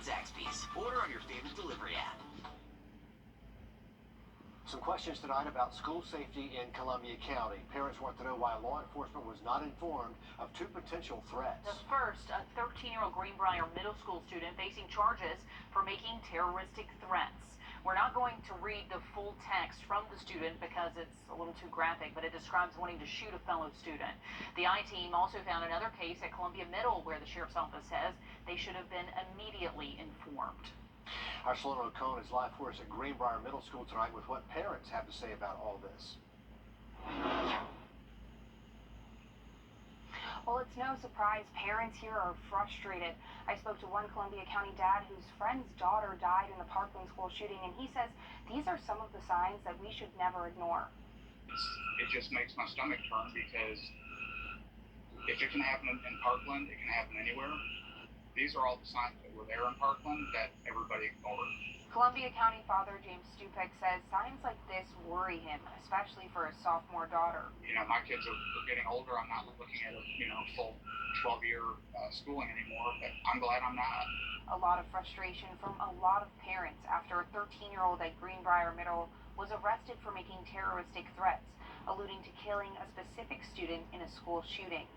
at Zaxby's. Order on your favorite delivery app. Some questions tonight about school safety in Columbia County. Parents want to know why law enforcement was not informed of two potential threats. The first, a 13-year-old Greenbrier middle school student facing charges for making terroristic threats. We're not going to read the full text from the student because it's a little too graphic, but it describes wanting to shoot a fellow student. The I-team also found another case at Columbia Middle where the sheriff's office says they should have been immediately informed. Our Sloan O'Connor is live for us at Greenbrier Middle School tonight with what parents have to say about all this. Well, it's no surprise parents here are frustrated. I spoke to one Columbia County dad whose friend's daughter died in the Parkland school shooting, and he says these are some of the signs that we should never ignore. It just makes my stomach turn because if it can happen in Parkland, it can happen anywhere. These are all the signs that were there in Parkland that everybody ignored. Columbia County Father James Stupek says signs like this worry him, especially for his sophomore daughter. You know, my kids are getting older. I'm not looking at a full 12-year schooling anymore, but I'm glad I'm not. A lot of frustration from a lot of parents after a 13-year-old at Greenbrier Middle was arrested for making terroristic threats, alluding to killing a specific student in a school shooting.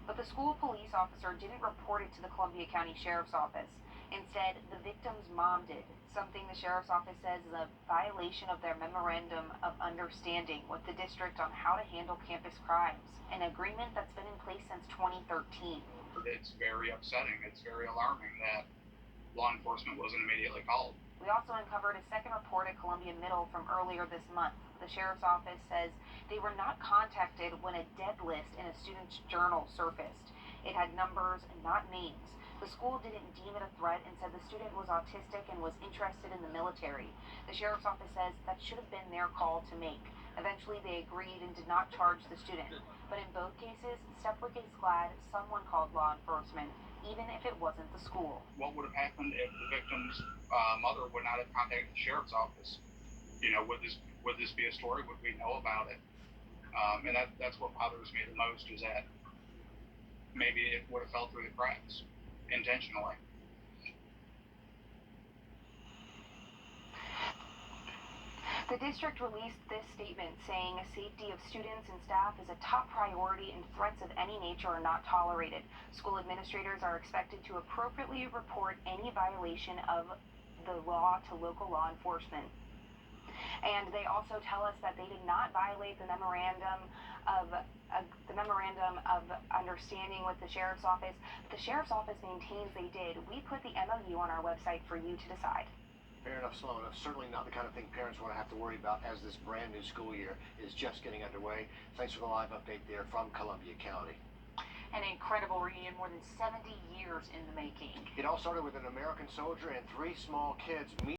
But the school police officer didn't report it to the Columbia County Sheriff's Office. Instead, the victim's mom did, something the Sheriff's Office says is a violation of their Memorandum of Understanding with the district on how to handle campus crimes, an agreement that's been in place since 2013. It's very upsetting. It's very alarming that law enforcement wasn't immediately called. We also uncovered a second report at Columbia Middle from earlier this month. The Sheriff's Office says they were not contacted when a dead list in a student's journal surfaced. It had numbers and not names. The school didn't deem it a threat and said the student was autistic and was interested in the military. The Sheriff's Office says that should have been their call to make. Eventually they agreed and did not charge the student. But in both cases, Step Brigade's glad someone called law enforcement, even if it wasn't the school. What would have happened if the victim's mother would not have contacted the Sheriff's Office? You know, would this be a story? Would we know about it? And that's what bothers me the most, is that maybe it would have fell through the cracks intentionally. The district released this statement saying safety of students and staff is a top priority and threats of any nature are not tolerated. School administrators are expected to appropriately report any violation of the law to local law enforcement. And they also tell us that they did not violate the memorandum of understanding with the Sheriff's Office. But the Sheriff's Office maintains they did. We put the MOU on our website for you to decide. Fair enough, Sloan. Certainly not the kind of thing parents want to have to worry about as this brand new school year is just getting underway. Thanks for the live update there from Columbia County. An incredible reunion, more than 70 years in the making. It all started with an American soldier and 3 small kids